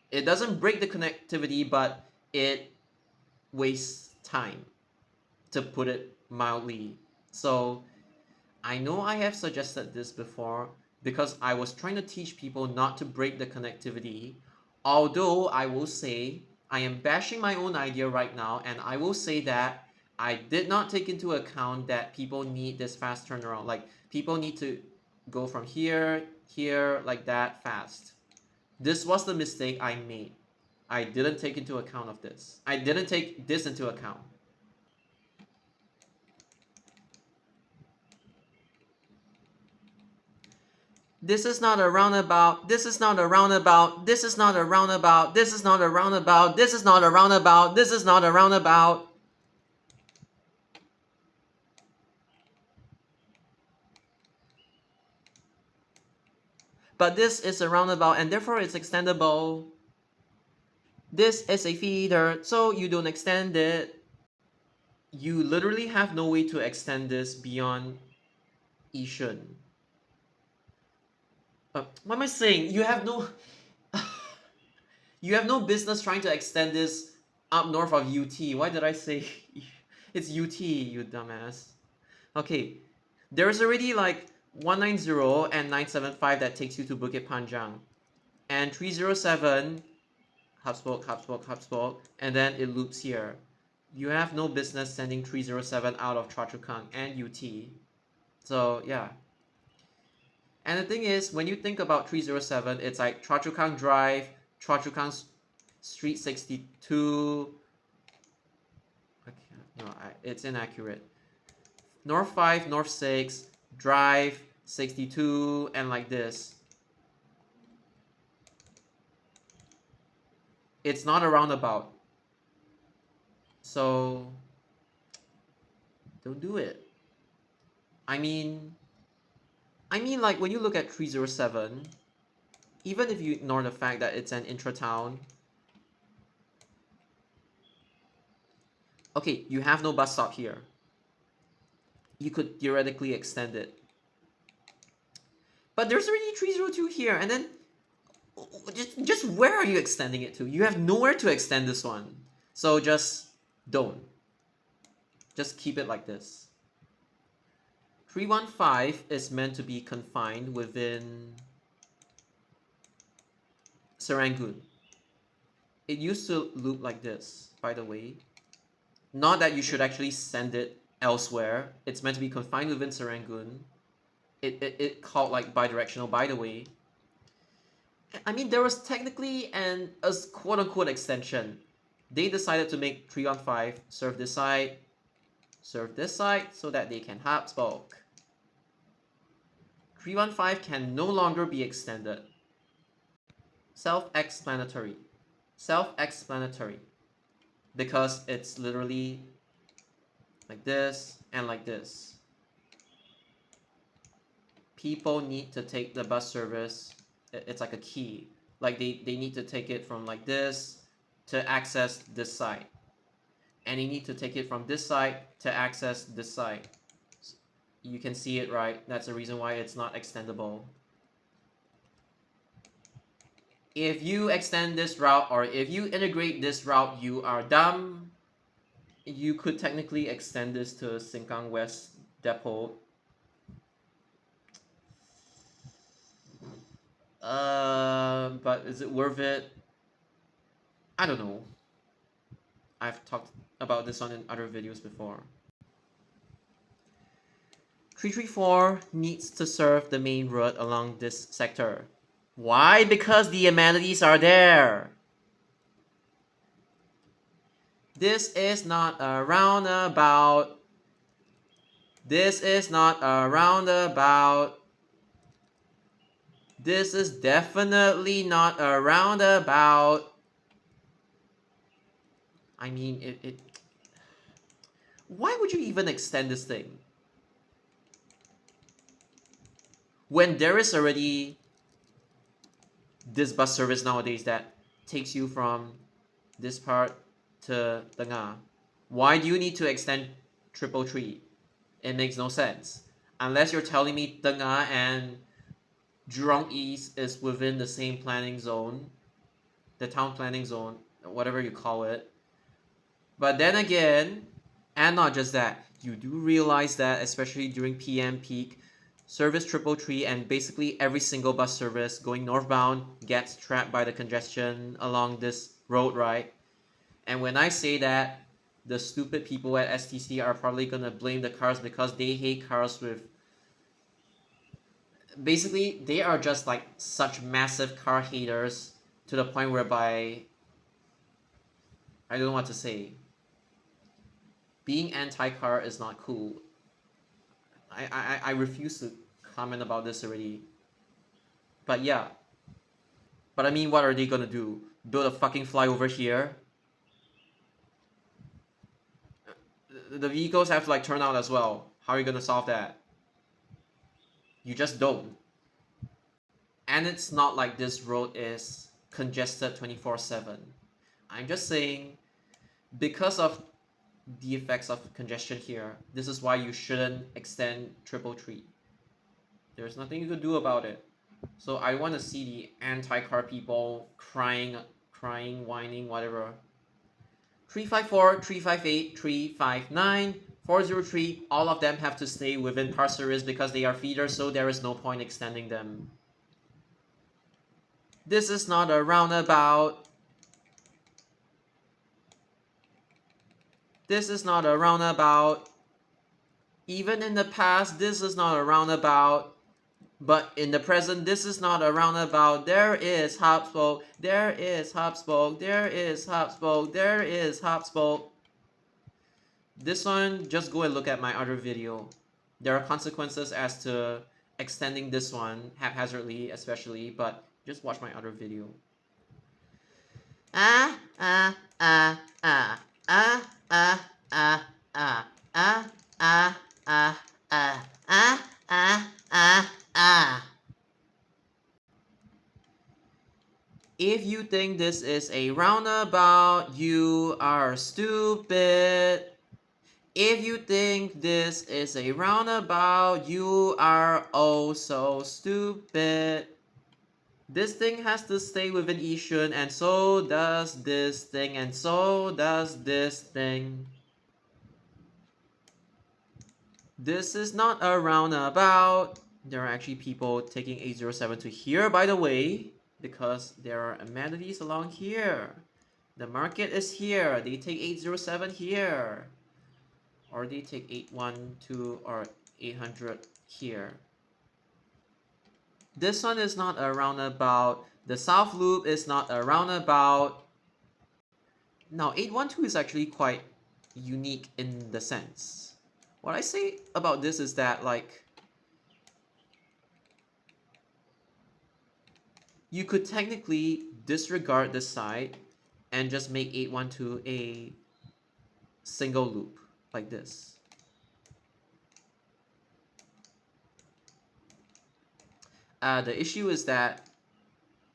It doesn't break the connectivity, but it wastes time, to put it mildly. So I know I have suggested this before because I was trying to teach people not to break the connectivity. Although I will say I am bashing my own idea right now, and I will say that I did not take into account that people need this fast turnaround. Like, people need to go from here, here, like that fast. This was the mistake I made. I didn't take into account of this. I didn't take this into account. This is not a roundabout. This is not a roundabout. This is not a roundabout. This is not a roundabout. This is not a roundabout. This is not a roundabout. But this is a roundabout and therefore it's extendable. This is a feeder, so you don't extend it. You literally have no way to extend this beyond Yishun. What am I saying? You have no you have no business trying to extend this up north of UT. Why did I say it's UT, you dumbass? Okay, there's already like 190 and 975 that takes you to Bukit Panjang, and 307 hub spoke, and then it loops here. You have no business sending 307 out of Choa Chu Kang and UT. So yeah. And the thing is, when you think about 307, it's like Choa Chu Kang Drive, Choa Chu Kang Street 62. Okay, no, it's inaccurate. North 5, North 6, Drive 62, and like this. It's not a roundabout. So don't do it. I mean, like, when you look at 307, even if you ignore the fact that it's an intra-town, okay, you have no bus stop here. You could theoretically extend it. But there's already 302 here, and then just where are you extending it to? You have nowhere to extend this one. So just don't. Just keep it like this. 315 is meant to be confined within Serangoon. It used to loop like this, by the way. Not that you should actually send it elsewhere. It's meant to be confined within Serangoon. It called like bidirectional, by the way. I mean, there was technically a quote-unquote extension. They decided to make 315 serve this side, so that they can hub spoke. 315 can no longer be extended. Self-explanatory. Self-explanatory. Because it's literally like this and like this. People need to take the bus service. It's like a key. Like they need to take it from like this to access this side. And they need to take it from this side to access this side. You can see it, right? That's the reason why it's not extendable. If you extend this route or if you integrate this route, you are dumb. You could technically extend this to Sengkang West Depot. But is it worth it? I don't know. I've talked about this one in other videos before. 334 needs to serve the main road along this sector. Why? Because the amenities are there. This is not a roundabout. This is not a roundabout. This is definitely not a roundabout. I mean, why would you even extend this thing? When there is already this bus service nowadays that takes you from this part to Tengah, why do you need to extend 333? It makes no sense. Unless you're telling me Tengah and Jurong East is within the same planning zone, the town planning zone, whatever you call it. But then again, and not just that, you do realize that, especially during PM peak, service 333 and basically every single bus service going northbound gets trapped by the congestion along this road, right? And when I say that, the stupid people at STC are probably gonna blame the cars because they hate cars with... Basically, they are just like such massive car haters to the point whereby... I don't know what to say. Being anti-car is not cool. I refuse to comment about this already. But yeah. But I mean, what are they gonna do? Build a fucking flyover here? The vehicles have to like turn out as well. How are you gonna solve that? You just don't. And it's not like this road is congested 24/7. I'm just saying, because of the effects of congestion here, this is why you shouldn't extend 333. There's nothing you could do about it. So I want to see the anti-car people crying, whining, whatever. 354, 358, 359, 403, all of them have to stay within Pasir Ris because they are feeders, so there is no point extending them. This is not a roundabout. This is not a roundabout. Even in the past, this is not a roundabout. But in the present, this is not a roundabout. There is hub spoke. There is hub spoke. There is hub spoke. There is hub spoke. This one, just go and look at my other video. There are consequences as to extending this one haphazardly, especially, but just watch my other video. Ah, ah, ah, ah, ah, ah, ah, ah, ah, ah, ah, ah, ah, ah, ah, ah. If you think this is a roundabout, you are stupid. If you think this is a roundabout, you are oh so stupid. This thing has to stay within Yishun, and so does this thing, and so does this thing. This is not a roundabout. There are actually people taking 807 to here, by the way, because there are amenities along here. The market is here. They take 807 here. Or they take 812 or 800 here. This one is not a roundabout. The South Loop is not a roundabout. Now, 812 is actually quite unique in the sense. What I say about this is that, like, you could technically disregard this side and just make 812 a single loop, like this. The issue is that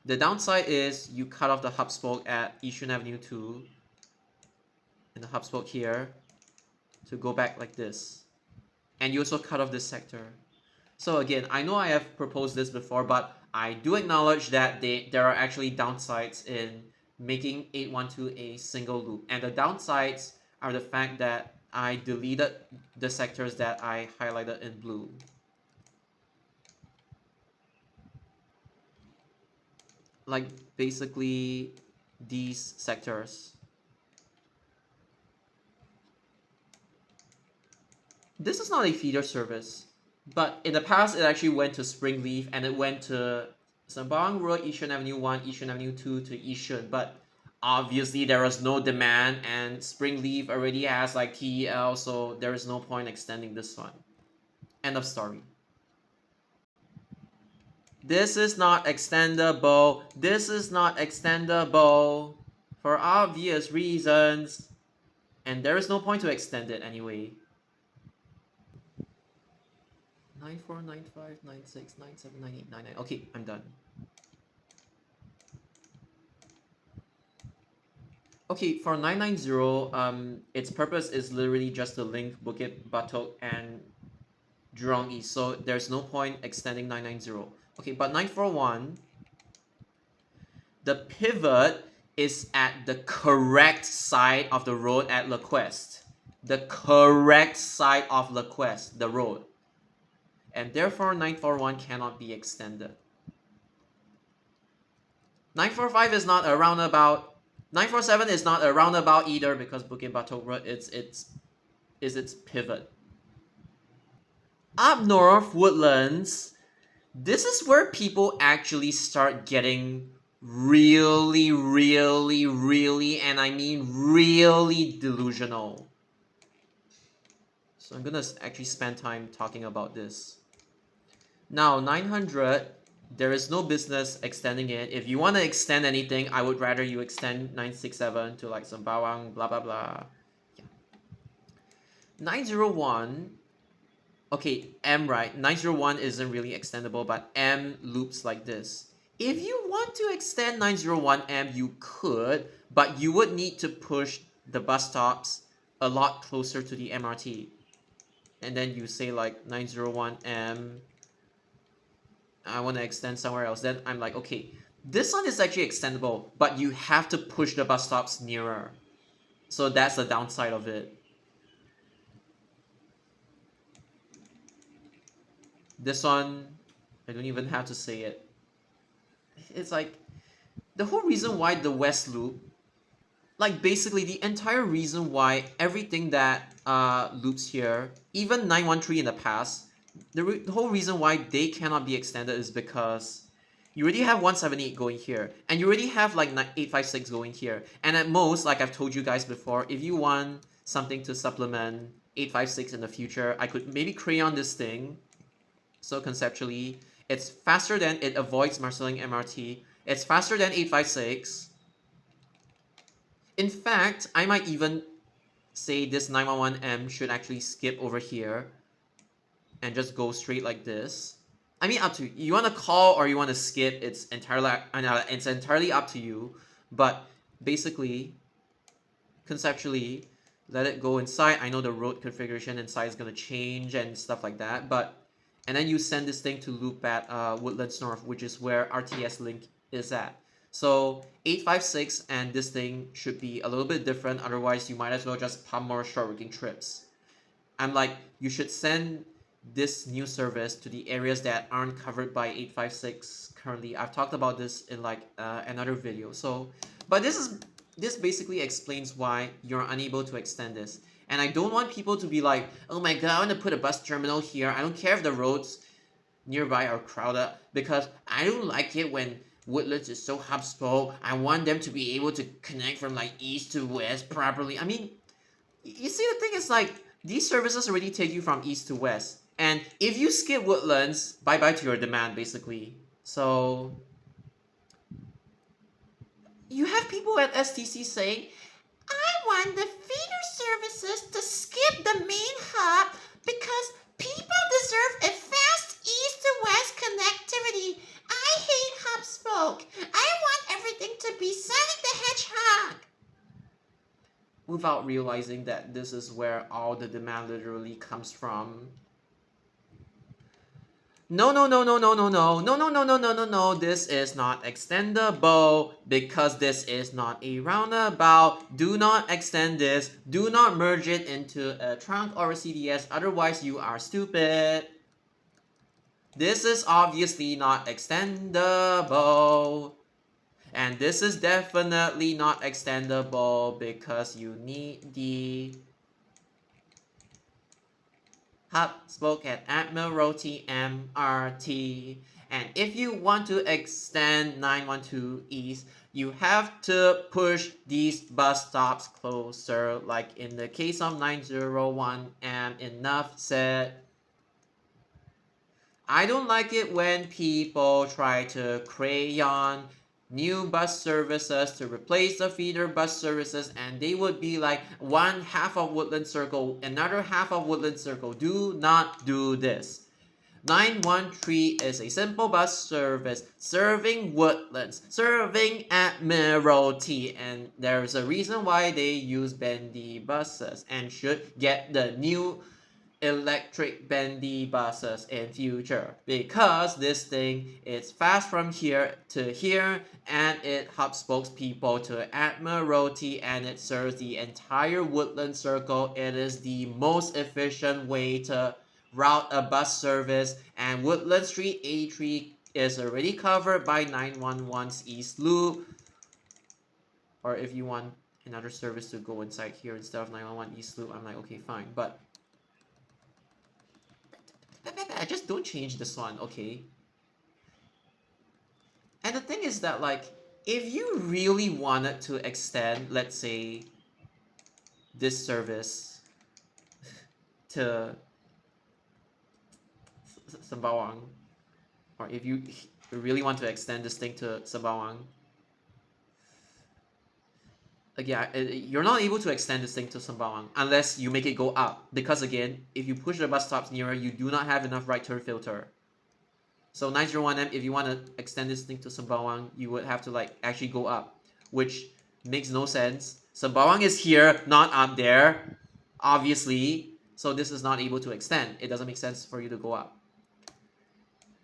the downside is you cut off the hub spoke at Yishun Avenue 2 and the hub spoke here to go back like this. And you also cut off this sector. So again, I know I have proposed this before, but I do acknowledge that there are actually downsides in making 812 a single loop. And the downsides are the fact that I deleted the sectors that I highlighted in blue. Like basically these sectors. This is not a feeder service, but in the past it actually went to Springleaf and it went to Sembawang Road, Yishun Avenue 1, Yishun Avenue 2 to Yishun, but obviously there was no demand and Springleaf already has like TEL, so there is no point extending this one. End of story. This is not extendable. This is not extendable for obvious reasons. And there is no point to extend it anyway. 94, 95, 96, 97, 98, 99. Okay, I'm done. Okay, for 990, its purpose is literally just to link Bukit Batok and Jurong East, so there's no point extending 990. Okay, but 941, the pivot is at the correct side of the road at LaQuest. The correct side of LaQuest, the road. And therefore 941 cannot be extended. 945 is not a roundabout. 947 is not a roundabout either because Bukit Batok Road is its pivot. Up north, Woodlands, this is where people actually start getting really, and I mean really delusional. So I'm gonna actually spend time talking about this. Now, 900, there is no business extending it. If you want to extend anything, I would rather you extend 967 to like Sembawang, blah, blah, blah. Yeah. 901, okay, M, right? 901 isn't really extendable, but M loops like this. If you want to extend 901M, you could, but you would need to push the bus stops a lot closer to the MRT. And then you say like 901M, I want to extend somewhere else. Then I'm like, okay, this one is actually extendable, but you have to push the bus stops nearer. So that's the downside of it. This one, I don't even have to say it. It's like, the whole reason why the West Loop, like basically the entire reason why everything that loops here, even 913 in the past, the whole reason why they cannot be extended is because you already have 178 going here, and you already have like 856 going here. And at most, like I've told you guys before, if you want something to supplement 856 in the future, I could maybe crayon this thing. So conceptually, it's faster than, it avoids Marsiling MRT. It's faster than 856. In fact, I might even say this 911M should actually skip over here and just go straight like this. I mean, up to you. You want to call or you want to skip, it's entirely up to you. But basically, conceptually, let it go inside. I know the road configuration inside is going to change and stuff like that. And then you send this thing to loop at Woodlands North, which is where RTS link is at. So 856 and this thing should be a little bit different. Otherwise, you might as well just pump more short working trips. I'm like, you should send this new service to the areas that aren't covered by 856 currently. I've talked about this in like another video. So, but this basically explains why you're unable to extend this. And I don't want people to be like, oh my god, I want to put a bus terminal here. I don't care if the roads nearby are crowded because I don't like it when Woodlands is so hub spoke. I want them to be able to connect from like east to west properly. I mean, you see, the thing is like, these services already take you from east to west. And if you skip Woodlands, bye-bye to your demand, basically. So, you have people at STC saying, I want the feeder services to skip the main hub because people deserve a fast east to west connectivity. I hate hub spoke. I want everything to be Sonic the Hedgehog. Without realizing that this is where all the demand literally comes from. No, no, no, no, no, no, no, no, no, no, no, no, no, no. This is not extendable because this is not a roundabout. Do not extend this. Do not merge it into a trunk or a CDS. Otherwise, you are stupid. This is obviously not extendable. And this is definitely not extendable because you need the hub spoke at Admiralty MRT. And if you want to extend 912 East, you have to push these bus stops closer, like in the case of 901 and enough said. I don't like it when people try to crayon new bus services to replace the feeder bus services, and they would be like one half of Woodland Circle, another half of Woodland Circle. Do not do this. 913 is a simple bus service serving Woodlands, serving Admiralty, and there's a reason why they use bendy buses and should get the new electric bendy buses in future, because this thing is fast from here to here and it hub spokes people to Admiralty and it serves the entire Woodland Circle. It is the most efficient way to route a bus service, and Woodland Street A3 is already covered by 911's East Loop. Or if you want another service to go inside here instead of 911 East Loop, I'm like, okay, fine. But just don't change this one, okay? And the thing is that, like, if you really wanted to extend, let's say, this service to Sembawang, or if you really want to extend this thing to Sembawang, again, you're not able to extend this thing to Sembawang unless you make it go up. Because again, if you push the bus stops nearer, you do not have enough right turn filter. So 901M, if you want to extend this thing to Sembawang, you would have to like actually go up, which makes no sense. Sembawang is here, not up there, obviously. So this is not able to extend. It doesn't make sense for you to go up.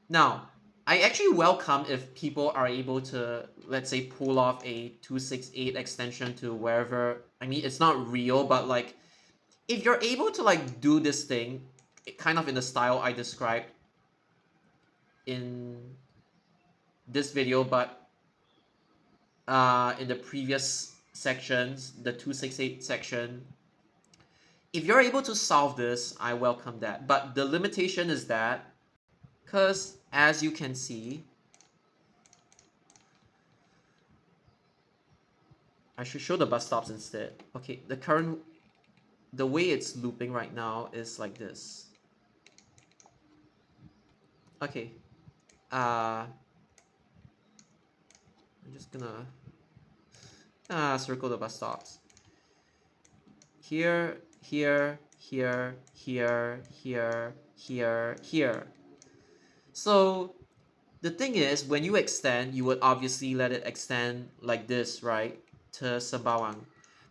Now, I actually welcome if people are able to, let's say, pull off a 268 extension to wherever. I mean, it's not real, but like, if you're able to like do this thing, kind of in the style I described in this video, but in the previous sections, the 268 section, if you're able to solve this, I welcome that. But the limitation is that, because as you can see, I should show the bus stops instead. Okay, the way it's looping right now is like this. Okay, I'm just gonna circle the bus stops. Here, here, here, here, here, here, here. So the thing is, when you extend, you would obviously let it extend like this, right, to Sembawang.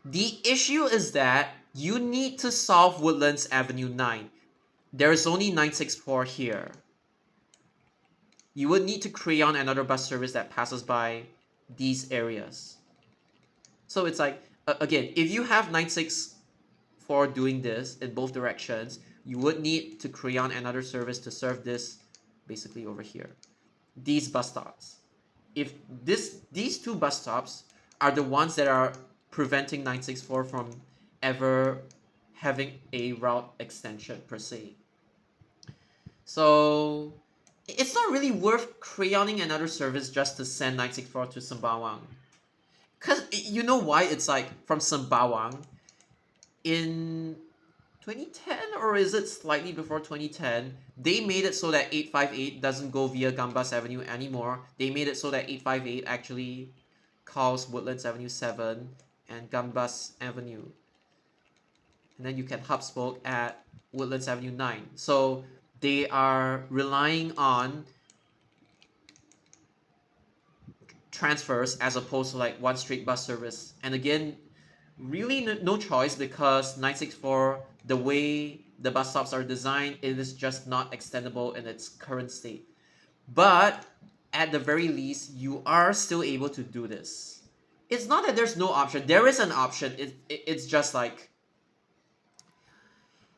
The issue is that you need to solve Woodlands Avenue 9. There is only 964 here. You would need to create on another bus service that passes by these areas. So it's like, again, if you have 964 doing this in both directions, you would need to create on another service to serve this basically over here. These bus stops. If these two bus stops are the ones that are preventing 964 from ever having a route extension per se. So it's not really worth crayoning another service just to send 964 to Sembawang. Because you know why it's like from Sembawang in 2010, or is it slightly before 2010, they made it so that 858 doesn't go via Gambas Avenue anymore. They made it so that 858 actually calls Woodlands Avenue 7 and Gambas Avenue. And then you can hub spoke at Woodlands Avenue 9. So they are relying on transfers as opposed to like one straight bus service. And again, really no choice, because 964, the way the bus stops are designed, it is just not extendable in its current state. But at the very least, you are still able to do this. It's not that there's no option. There is an option. It's just like,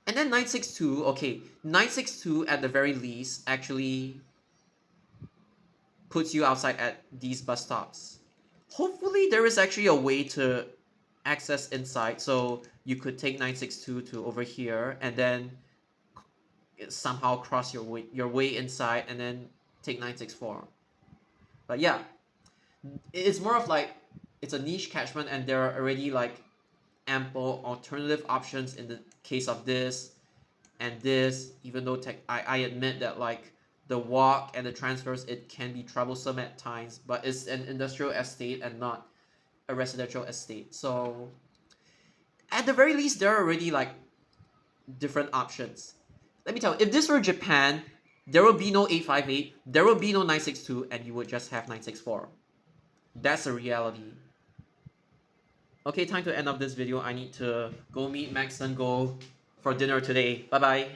and then 962, okay, 962 at the very least actually puts you outside at these bus stops. Hopefully there is actually a way to access inside, so you could take 962 to over here and then somehow cross your way inside and then take 964. But yeah, it's more of like, it's a niche catchment and there are already like ample alternative options in the case of this and this, even though I admit that like the walk and the transfers, it can be troublesome at times, but it's an industrial estate and not a residential estate. So at the very least, there are already like different options. Let me tell you, if this were Japan, there will be no 858, there will be no 962, and you would just have 964. That's a reality. Okay, time to end up this video. I need to go meet Max and go for dinner today. Bye bye.